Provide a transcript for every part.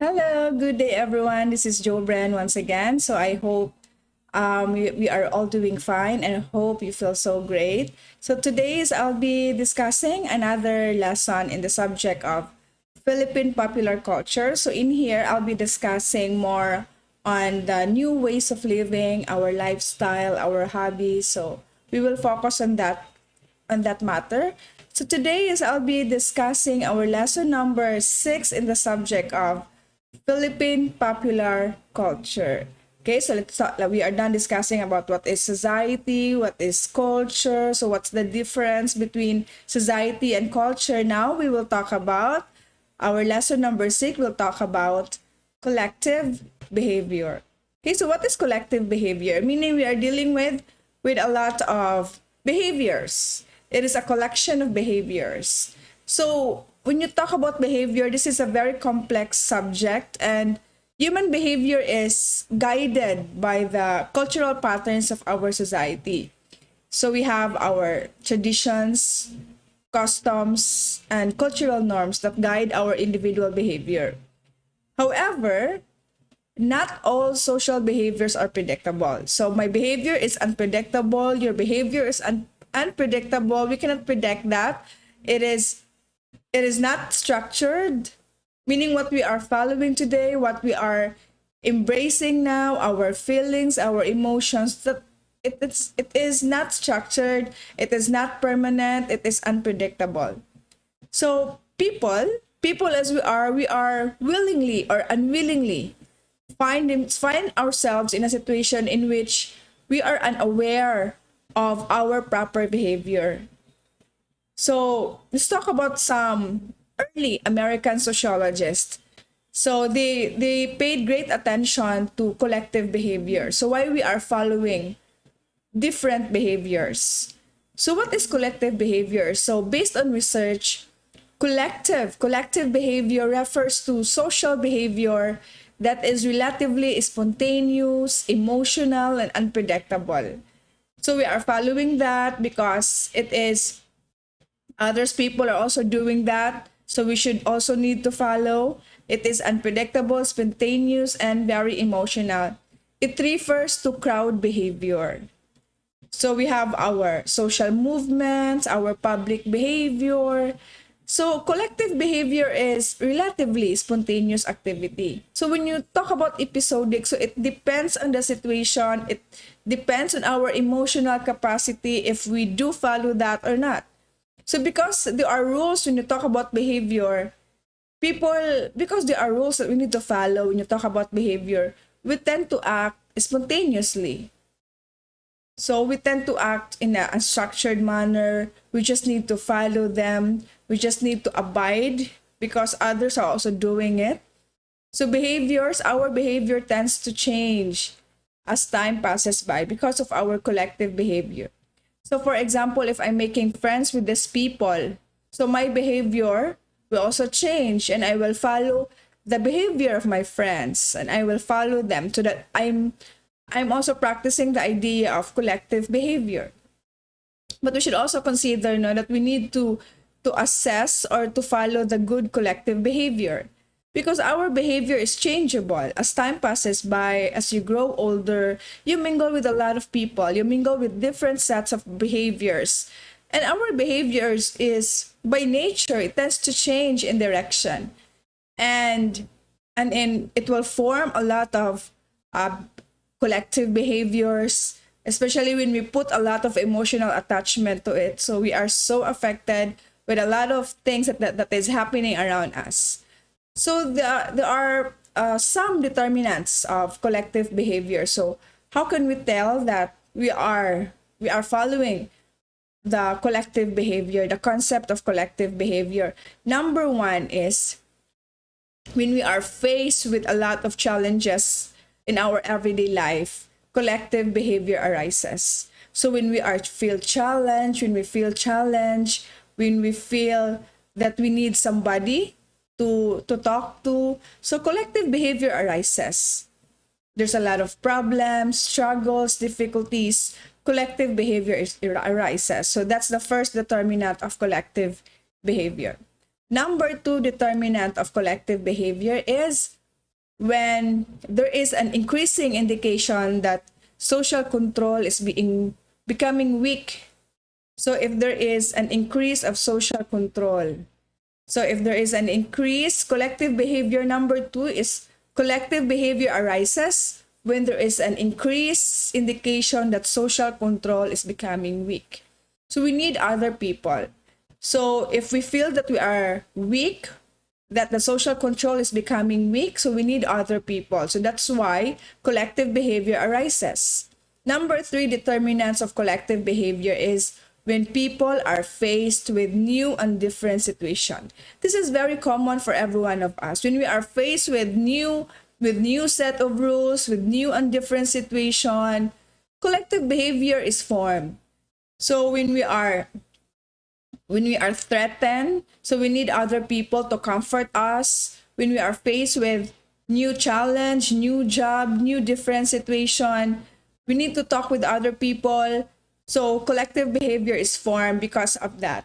Hello, good day everyone. This is Joe Bren once again. So I hope we are all doing fine and I hope you feel so great. So today's I'll be discussing another lesson in the subject of Philippine popular culture. So in here I'll be discussing more on the new ways of living, our lifestyle, our hobbies. So we will focus on that matter. So today is I'll be discussing our lesson number 6 in the subject of Philippine popular culture. Okay, so let's talk. We are done discussing about what is society, what is culture. So what's the difference between society and culture? Now we will talk about our lesson number 6. We'll talk about collective behavior. Okay, so what is collective behavior? Meaning we are dealing with a lot of behaviors. It is a collection of behaviors. So when you talk about behavior, this is a very complex subject, and human behavior is guided by the cultural patterns of our society. So we have our traditions, customs, and cultural norms that guide our individual behavior. However, not all social behaviors are predictable. So my behavior is unpredictable, your behavior is unpredictable. We cannot predict that. It is not structured, meaning what we are following today, what we are embracing now, our feelings, our emotions, that it is not structured, it is not permanent, it is unpredictable. So people as we are willingly or unwillingly find ourselves in a situation in which we are unaware of our proper behavior. So let's talk about some early American sociologists. So they paid great attention to collective behavior. So why we are following different behaviors. So what is collective behavior? So based on research, collective behavior refers to social behavior that is relatively spontaneous, emotional, and unpredictable. So we are following that because it is others people are also doing that, so we should also need to follow. It is unpredictable, spontaneous, and very emotional. It refers to crowd behavior. So we have our social movements, our public behavior. So collective behavior is relatively spontaneous activity. So when you talk about episodic, so it depends on the situation, it depends on our emotional capacity if we do follow that or not. So because there are rules when you talk about behavior, because there are rules that we need to follow when you talk about behavior, we tend to act spontaneously. So we tend to act in a unstructured manner. We just need to follow them. We just need to abide because others are also doing it. So our behavior tends to change as time passes by because of our collective behavior. So for example, if I'm making friends with these people, so my behavior will also change and I will follow the behavior of my friends and I will follow them so that I'm also practicing the idea of collective behavior. But we should also consider that we need to assess or to follow the good collective behavior because our behavior is changeable as time passes by. As you grow older, you mingle with a lot of people, you mingle with different sets of behaviors, and our behaviors is by nature it tends to change in direction, and it will form a lot of uh, collective behaviors, especially when we put a lot of emotional attachment to it. So we are so affected with a lot of things that is happening around us. So there are some determinants of collective behavior. So how can we tell that we are following the collective behavior, the concept of collective behavior? Number one is when we are faced with a lot of challenges in our everyday life, collective behavior arises. So when we are feel challenged, when we feel that we need somebody to talk to, so collective behavior arises. There's a lot of problems, struggles, difficulties. Collective behavior arises. So that's the first determinant of collective behavior. Number two determinant of collective behavior is when there is an increasing indication that social control is becoming weak. So if there is an increase of social control, so if there is an increase, collective behavior, number two is collective behavior arises when there is an increased indication that social control is becoming weak. So we need other people. So if we feel that we are weak, that the social control is becoming weak, so we need other people. So that's why collective behavior arises. Number three determinants of collective behavior is when people are faced with new and different situation. This is very common for every one of us. When we are faced with new set of rules, with new and different situation, collective behavior is formed. So when we are threatened, so we need other people to comfort us. When we are faced with new challenge, new job, new different situation, we need to talk with other people. So collective behavior is formed because of that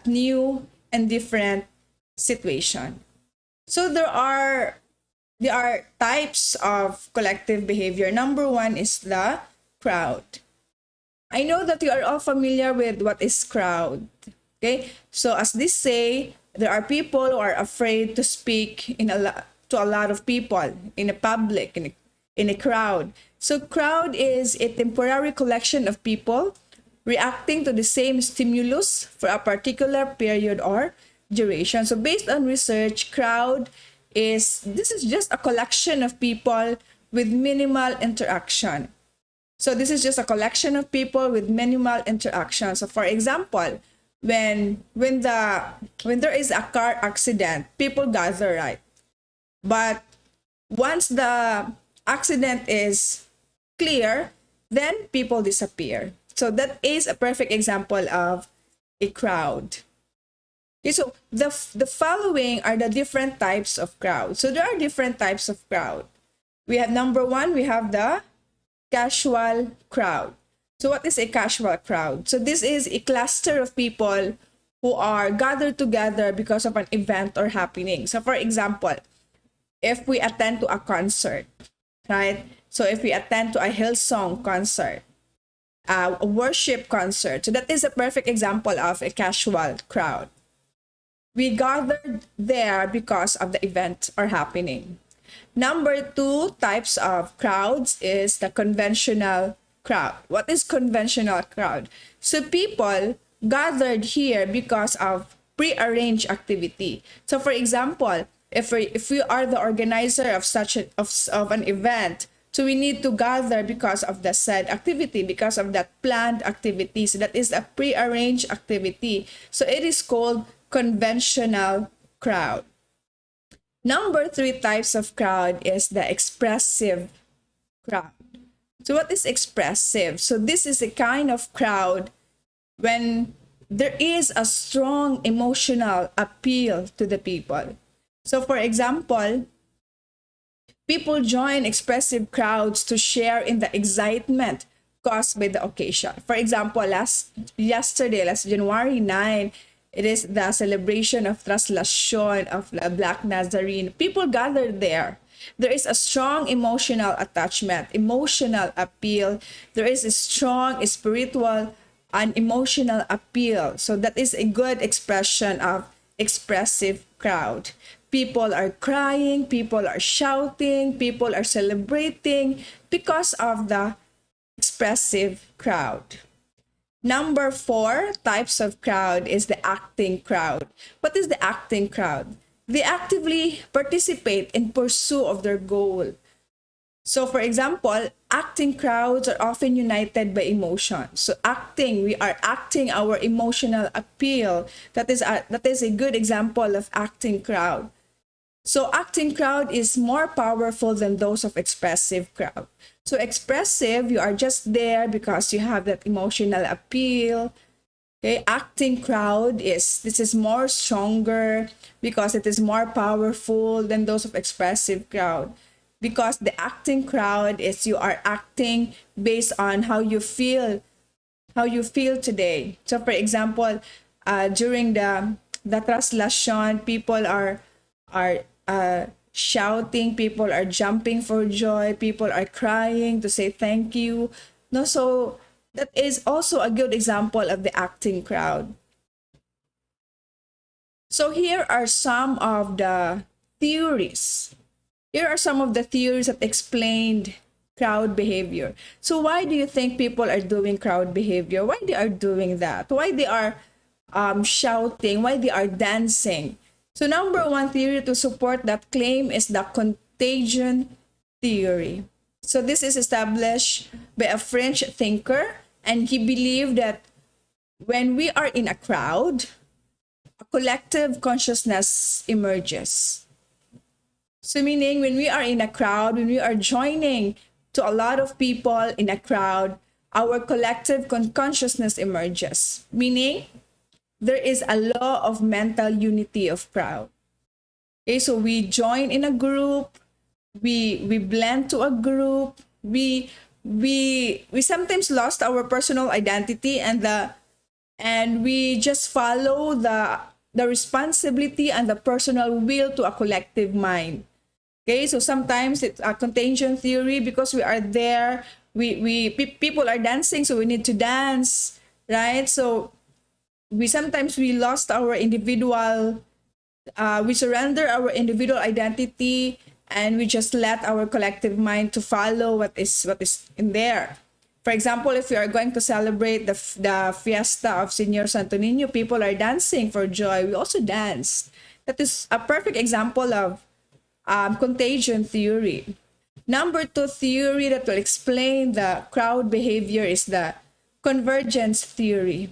new and different situation. So there are types of collective behavior. Number one is the crowd. I know that you are all familiar with what is crowd. Okay, so as they say, there are people who are afraid to speak to a lot of people in a public, in a crowd. So crowd is a temporary collection of people reacting to the same stimulus for a particular period or duration. So based on research, this is just a collection of people with minimal interaction. So this is just a collection of people with minimal interaction. So for example, when there is a car accident, people gather, right? But once the accident is clear, then people disappear. So that is a perfect example of a crowd. Okay, so the following are the different types of crowd. So there are different types of crowd. We have number one, we have the casual crowd. So what is a casual crowd? So this is a cluster of people who are gathered together because of an event or happening. So for example, if we attend to a concert, right? So if we attend to a Hillsong concert, a worship concert, so that is a perfect example of a casual crowd. We gathered there because of the event or happening. Number two types of crowds is the conventional crowd. What is conventional crowd? So people gathered here because of prearranged activity. So for example, if we are the organizer of of an event, so we need to gather because of the said activity, because of that planned activity. So that is a prearranged activity. So it is called conventional crowd. Number three types of crowd is the expressive crowd. So what is expressive? So this is a kind of crowd when there is a strong emotional appeal to the people. So for example, people join expressive crowds to share in the excitement caused by the occasion. For example, last January 9, it is the celebration of Translation of the Black Nazarene. People gathered there. There is a strong emotional attachment, emotional appeal. There is a strong spiritual and emotional appeal. So that is a good expression of expressive crowd. People are crying, people are shouting, people are celebrating because of the expressive crowd. Number four types of crowd is the acting crowd. What is the acting crowd? They actively participate in pursuit of their goal. So for example, acting crowds are often united by emotion. So we are acting our emotional appeal. That is a good example of acting crowd. So acting crowd is more powerful than those of expressive crowd. So expressive, you are just there because you have that emotional appeal. Okay, acting crowd is more stronger because it is more powerful than those of expressive crowd. Because the acting crowd is you are acting based on how you feel today. So for example, during the translation, people are shouting, people are jumping for joy, people are crying to say thank you. No, so that is also a good example of the acting crowd. So here are some of the theories. Here are some of the theories that explained crowd behavior. So why do you think people are doing crowd behavior? Why they are doing that? Why they are shouting? Why they are dancing? So number one theory to support that claim is the contagion theory. So this is established by a French thinker, and he believed that when we are in a crowd, a collective consciousness emerges. So meaning when we are in a crowd, when we are joining to a lot of people in a crowd, our collective consciousness emerges. Meaning there is a law of mental unity of crowd. Okay, so we join in a group, we blend to a group, we sometimes lost our personal identity and we just follow the responsibility and the personal will to a collective mind. Okay, so sometimes it's a contagion theory because we are there, people are dancing, so we need to dance, right? So we sometimes we lost our individual, we surrender our individual identity, and we just let our collective mind to follow what is in there. For example, if we are going to celebrate the fiesta of Señor Santo Niño, people are dancing for joy. We also dance. That is a perfect example of contagion theory. Number two theory that will explain the crowd behavior is the convergence theory.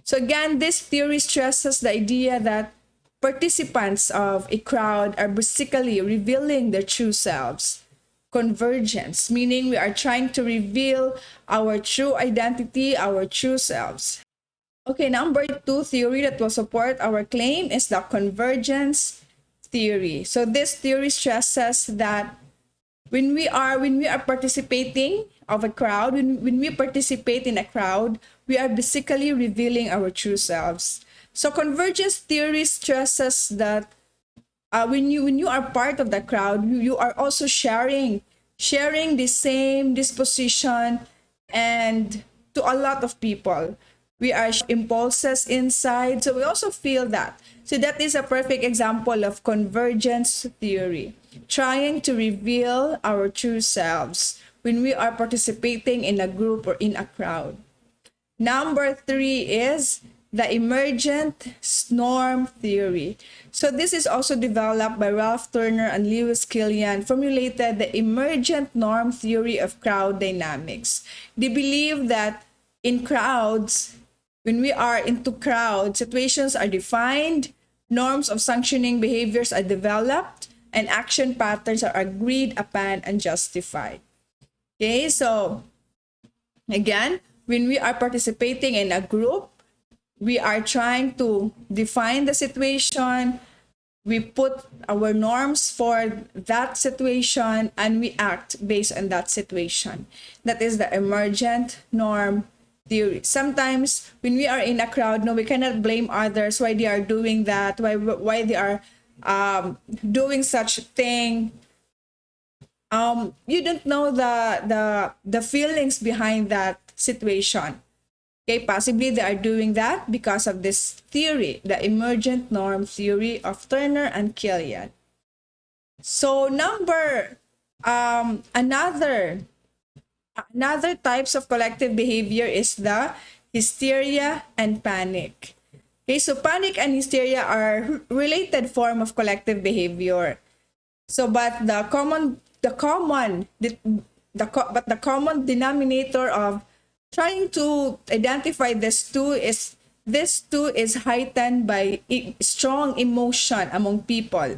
So again, this theory stresses the idea that participants of a crowd are basically revealing their true selves. Convergence, meaning we are trying to reveal our true identity, our true selves. Okay, number two theory that will support our claim is the convergence theory. So this theory stresses that when we are participating of a crowd, when we participate in a crowd, we are basically revealing our true selves. So convergence theory stresses that when you are part of the crowd, you are also sharing the same disposition and to a lot of people. We are impulses inside, so we also feel that. So that is a perfect example of convergence theory, trying to reveal our true selves when we are participating in a group or in a crowd. Number three is the emergent norm theory. So this is also developed by Ralph Turner and Lewis Killian, formulated the emergent norm theory of crowd dynamics. They believe that in crowds, when we are into crowd, situations are defined, norms of sanctioning behaviors are developed, and action patterns are agreed upon and justified. Okay, so again, when we are participating in a group, we are trying to define the situation, we put our norms for that situation, and we act based on that situation. That is the emergent norm theory. Sometimes when we are in a crowd, no, we cannot blame others why they are doing that, why they are doing such thing. You don't know the feelings behind that situation. Okay, possibly they are doing that because of this theory, the emergent norm theory of Turner and Killian. So another types of collective behavior is the hysteria and panic. Okay, so panic and hysteria are related form of collective behavior. So, but the common denominator of trying to identify this two is heightened by strong emotion among people.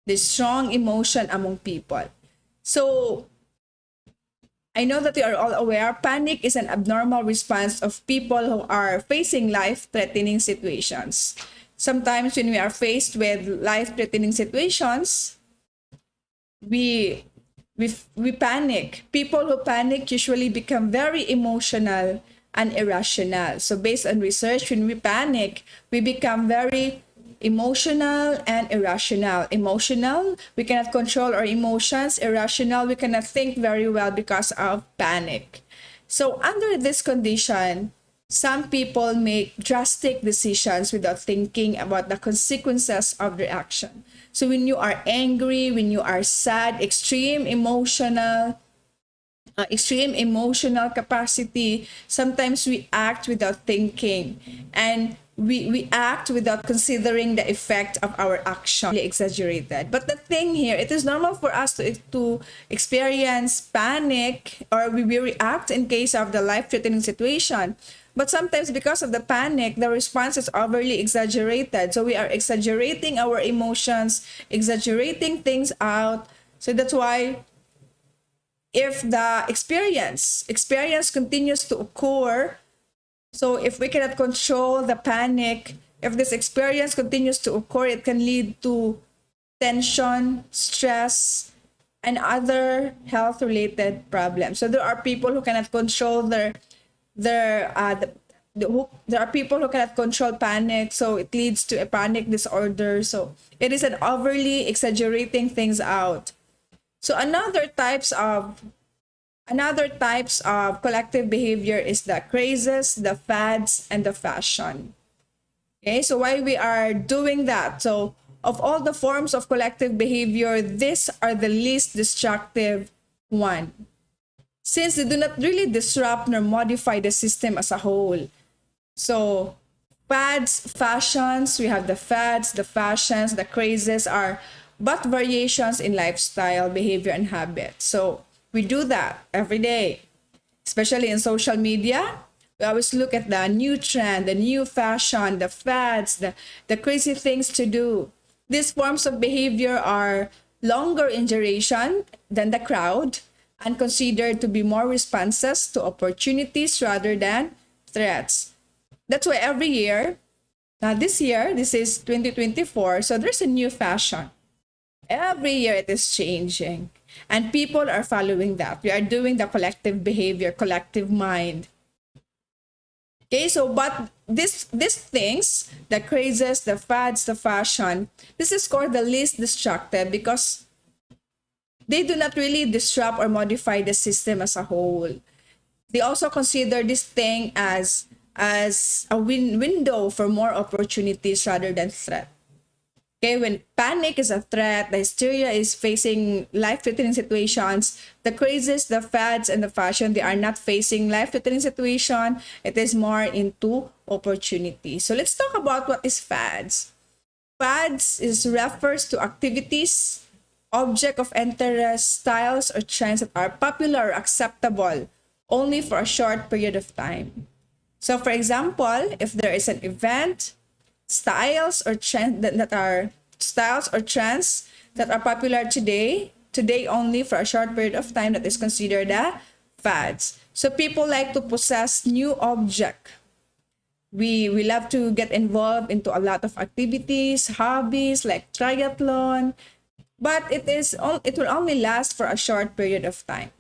The strong emotion among people. So I know that you are all aware, panic is an abnormal response of people who are facing life-threatening situations. Sometimes when we are faced with life-threatening situations, we panic. People who panic usually become very emotional and irrational. So based on research, when we panic, we become very emotional and irrational. Emotional, we cannot control our emotions. Irrational, we cannot think very well because of panic. So under this condition, some people make drastic decisions without thinking about the consequences of their action. So when you are angry, when you are sad, extreme emotional capacity, sometimes we act without thinking, and we act without considering the effect of our action. Really exaggerated. But the thing here, it is normal for us to experience panic, or we react in case of the life-threatening situation. But sometimes because of the panic, the response is overly exaggerated. So we are exaggerating our emotions, exaggerating things out. So that's why if the experience continues to occur, so if we cannot control the panic, if this experience continues to occur, it can lead to tension, stress, and other health related problems. So there are people who cannot control there are people who cannot control panic, so it leads to a panic disorder. So it is an overly exaggerating things out. So another types of collective behavior is the crazes, the fads, and the fashion. Okay, so why we are doing that? So of all the forms of collective behavior, these are the least destructive one, since they do not really disrupt nor modify the system as a whole. So fads, fashions, we have the fads, the fashions, the crazes are but variations in lifestyle, behavior, and habit. So we do that every day, especially in social media. We always look at the new trend, the new fashion, the fads, the crazy things to do. These forms of behavior are longer in duration than the crowd and considered to be more responses to opportunities rather than threats. That's why every year, this year, this is 2024, so there's a new fashion. Every year it is changing, and people are following that. We are doing the collective behavior, collective mind. Okay, so but these things, the crazes, the fads, the fashion, this is called the least destructive because they do not really disrupt or modify the system as a whole. They also consider this thing as a window for more opportunities rather than threat. Okay, when panic is a threat, the hysteria is facing life-threatening situations, the crazes, the fads, and the fashion, they are not facing life-threatening situation. It is more into opportunity. So let's talk about what is fads. Fads refers to activities, object of interest, styles, or trends that are popular or acceptable only for a short period of time. So for example, if there is an event, styles or trends that are popular today only for a short period of time, that is considered a fads. So people like to possess new object. We love to get involved into a lot of activities, hobbies like triathlon, but it will only last for a short period of time.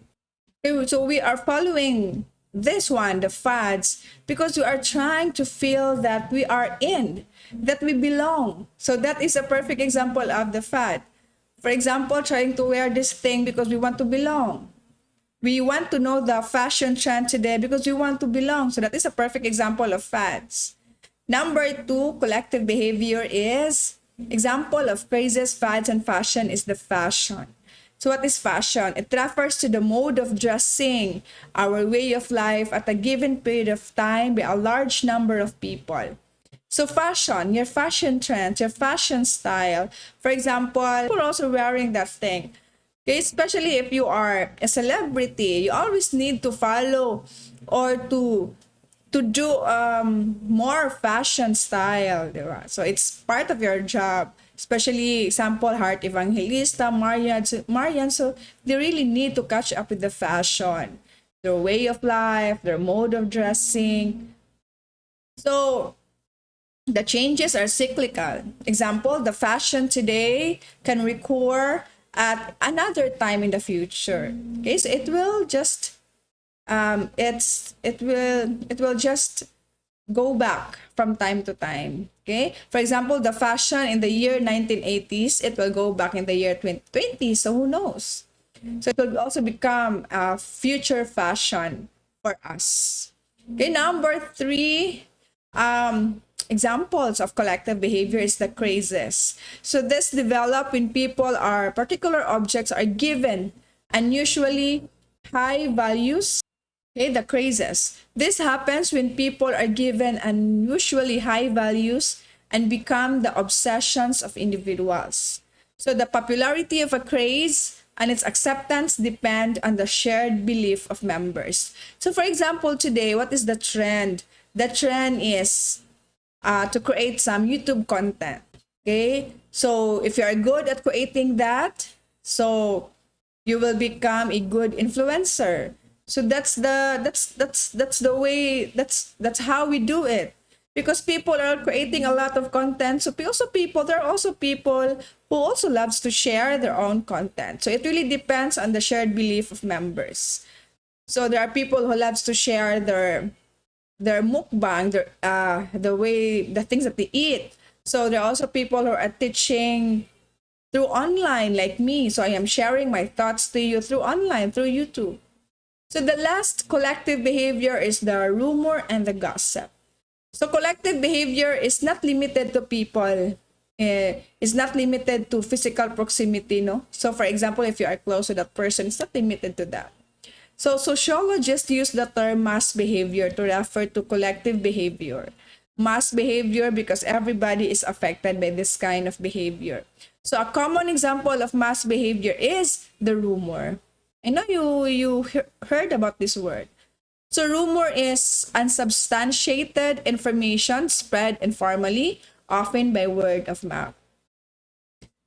So we are following this one, the fads, because we are trying to feel that we are in, that we belong. So that is a perfect example of the fad. For example, trying to wear this thing because we want to belong. We want to know the fashion trend today because we want to belong. So that is a perfect example of fads. Number 2, collective behavior is example of crazes, fads, and fashion is the fashion. So what is fashion? It refers to the mode of dressing, our way of life at a given period of time by a large number of people. So fashion, your fashion trends, your fashion style. For example, people are also wearing that thing. Okay, especially if you are a celebrity, you always need to follow or to do more fashion style, diba? So it's part of your job. Especially example, Heart Evangelista, Marian. So they really need to catch up with the fashion, their way of life, their mode of dressing. So the changes are cyclical. Example, the fashion today can recur at another time in the future. Okay, so it will just go back from time to time. Okay, for example, the fashion in the year 1980s, it will go back in the year 2020. So who knows? So it will also become a future fashion for us. Okay, number three, examples of collective behavior is the crazes. So this develop when people are particular objects are given unusually high values. Okay, the crazes. This happens when people are given unusually high values and become the obsessions of individuals. So the popularity of a craze and its acceptance depend on the shared belief of members. So for example, today, what is the trend? The trend is to create some YouTube content. Okay, so if you are good at creating that, so you will become a good influencer. So that's the way, that's how we do it, because people are creating a lot of content. So there are also people who also loves to share their own content. So it really depends on the shared belief of members. So there are people who loves to share their mukbang, the things that they eat. So there are also people who are teaching through online like me. So I am sharing my thoughts to you through online, through YouTube. So the last collective behavior is the rumor and the gossip. So collective behavior is not limited to people. It's not limited to physical proximity, no? So for example, if you are close to that person, it's not limited to that. So sociologists use the term mass behavior to refer to collective behavior. Mass behavior because everybody is affected by this kind of behavior. So a common example of mass behavior is the rumor. I know you heard about this word. So rumor is unsubstantiated information spread informally, often by word of mouth.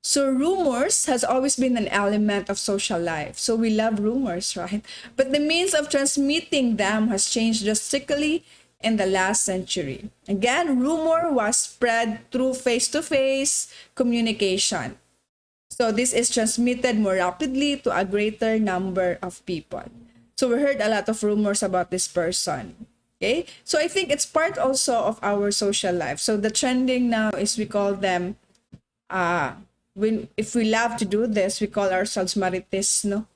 So rumors has always been an element of social life. So we love rumors, right? But the means of transmitting them has changed drastically in the last century. Again, rumor was spread through face-to-face communication. So this is transmitted more rapidly to a greater number of people. So we heard a lot of rumors about this person. Okay, so I think it's part also of our social life. So the trending now is, we call them when, if we love to do this, we call ourselves marites, no?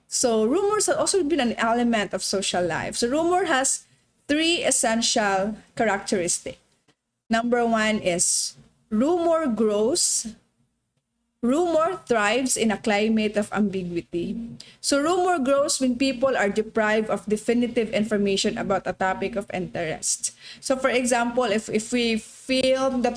So rumors have also been an element of social life. So rumor has three essential characteristics. Number one is rumor grows. Rumor thrives in a climate of ambiguity. So rumor grows when people are deprived of definitive information about a topic of interest. So for example, if we feel that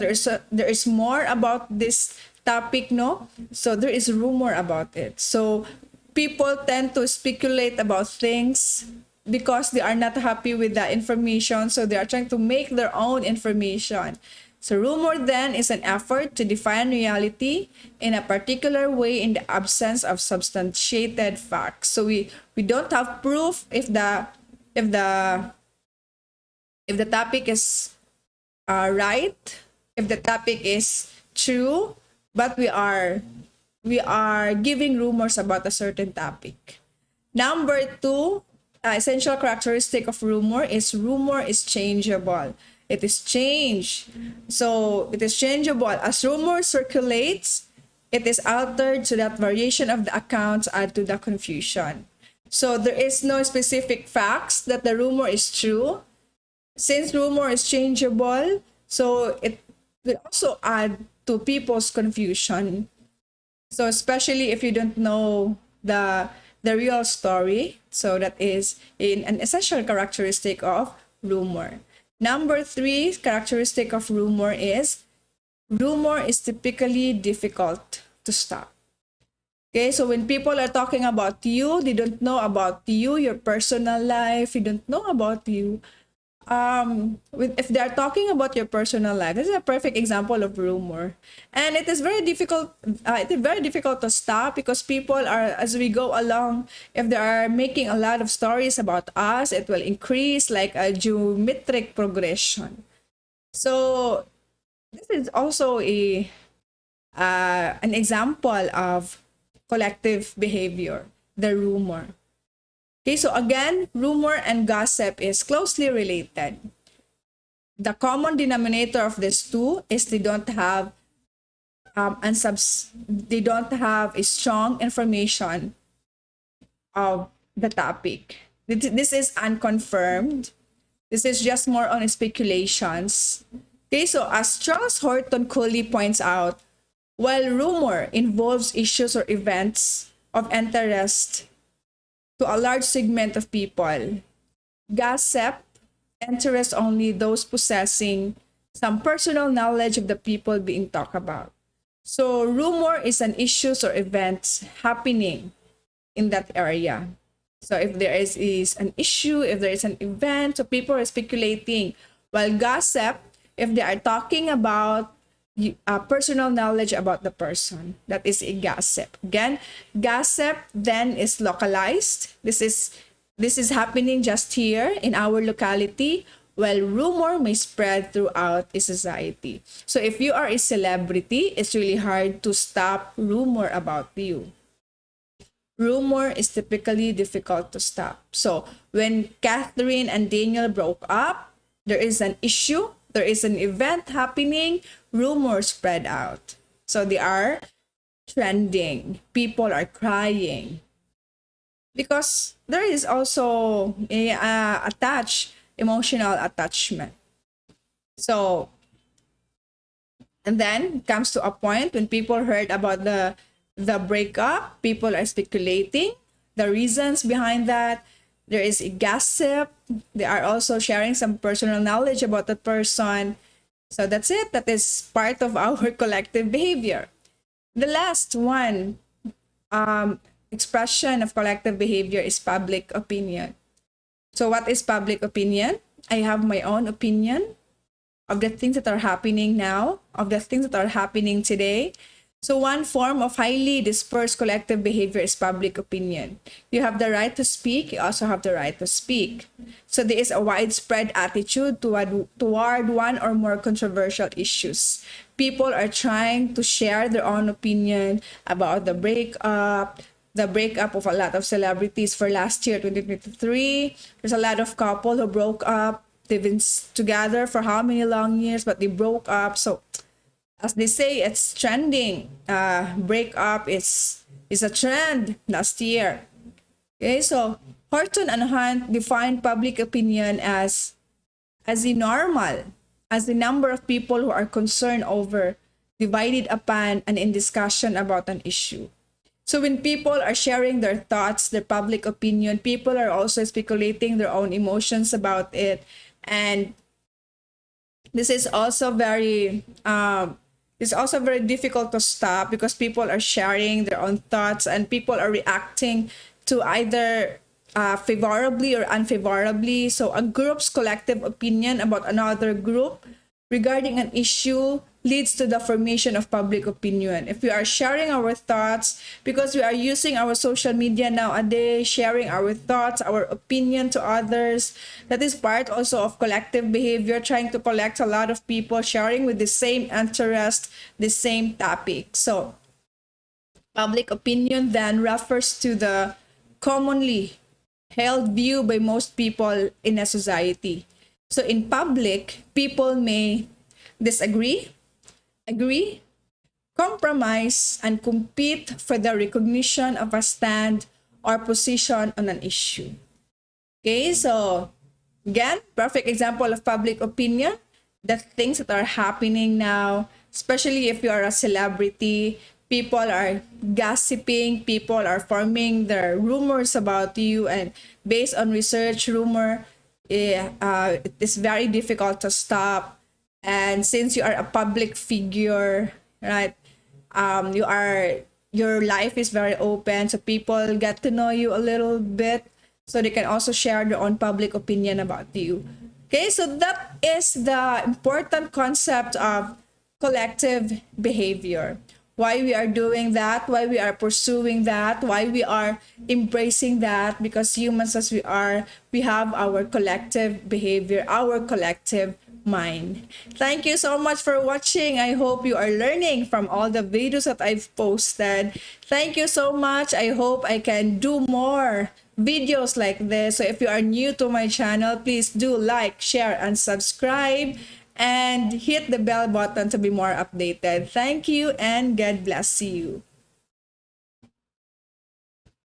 there is more about this topic, no? So there is rumor about it. So people tend to speculate about things because they are not happy with the information. So they are trying to make their own information. So rumor then is an effort to define reality in a particular way in the absence of substantiated facts. So we don't have proof if the topic is right, if the topic is true, but we are giving rumors about a certain topic. Number two, essential characteristic of rumor is changeable. It is changed. So it is changeable. As rumor circulates, it is altered so that variation of the accounts add to the confusion. So there is no specific facts that the rumor is true. Since rumor is changeable, so it will also add to people's confusion. So especially if you don't know the real story, so that is an essential characteristic of rumor. Number three characteristic of rumor is typically difficult to stop. Okay, so when people are talking about you, they don't know about you, your personal life, you don't know about you. If they are talking about your personal life, this is a perfect example of rumor, and it is very difficult. It is very difficult to stop because people are, as we go along, if they are making a lot of stories about us, it will increase like a geometric progression. So this is also an example of collective behavior, the rumor. Okay, so again, rumor and gossip is closely related. the common denominator of these two is they don't have they don't have a strong information of the topic. This is unconfirmed. This is just more on speculations. Okay, so as Charles Horton Cooley points out, while rumor involves issues or events of interest to a large segment of people, gossip interests only those possessing some personal knowledge of the people being talked about. So rumor is an issues or events happening in that area. So if there is an issue, if there is an event, so people are speculating. While gossip, if they are talking about personal knowledge about the person, that is a gossip. Again, gossip then is localized. This is happening just here in our locality, while rumor may spread throughout a society. So if you are a celebrity, it's really hard to stop rumor about you. Rumor is typically difficult to stop. So when Catherine and Daniel broke up, there is an issue, there is an event happening, rumors spread out. So they are trending. People are crying. Because there is also a emotional attachment. So, and then comes to a point when people heard about the breakup, people are speculating the reasons behind that. There is a gossip. They are also sharing some personal knowledge about that person. So that's it. That is part of our collective behavior. The last one, expression of collective behavior is public opinion. So what is public opinion? I have my own opinion of the things that are happening now, of the things that are happening today. So one form of highly dispersed collective behavior is public opinion. You have the right to speak. You also have the right to speak. So there is a widespread attitude toward one or more controversial issues. People are trying to share their own opinion about the breakup of a lot of celebrities for last year, 2023. There's a lot of couple who broke up. They've been together for how many long years, but they broke up. So as they say, it's trending. Breakup is a trend last year. Okay, so Horton and Hunt defined public opinion as a normal, as the number of people who are concerned over, divided upon, and in discussion about an issue. So when people are sharing their thoughts, their public opinion, people are also speculating their own emotions about it. And this is also very difficult to stop because people are sharing their own thoughts and people are reacting to either favorably or unfavorably. So a group's collective opinion about another group regarding an issue leads to the formation of public opinion. If we are sharing our thoughts, because we are using our social media nowadays, sharing our thoughts, our opinion to others, that is part also of collective behavior, trying to collect a lot of people sharing with the same interest, the same topic. So public opinion then refers to the commonly held view by most people in a society. So in public, people may disagree, agree, compromise, and compete for the recognition of a stand or position on an issue. Okay, so again, perfect example of public opinion, the things that are happening now, especially if you are a celebrity, people are gossiping, people are forming their rumors about you, and based on research, rumor, it is very difficult to stop. And since you are a public figure, right, your life is very open, so people get to know you a little bit, so they can also share their own public opinion about you. Okay, so that is the important concept of collective behavior. Why we are doing that, why we are pursuing that, why we are embracing that, because humans as we are, we have our collective behavior, our collective mind. Thank you so much for watching. I hope you are learning from all the videos that I've posted. Thank you so much. I hope I can do more videos like this. So if you are new to my channel, please do like, share, and subscribe. And hit the bell button to be more updated. Thank you and God bless you.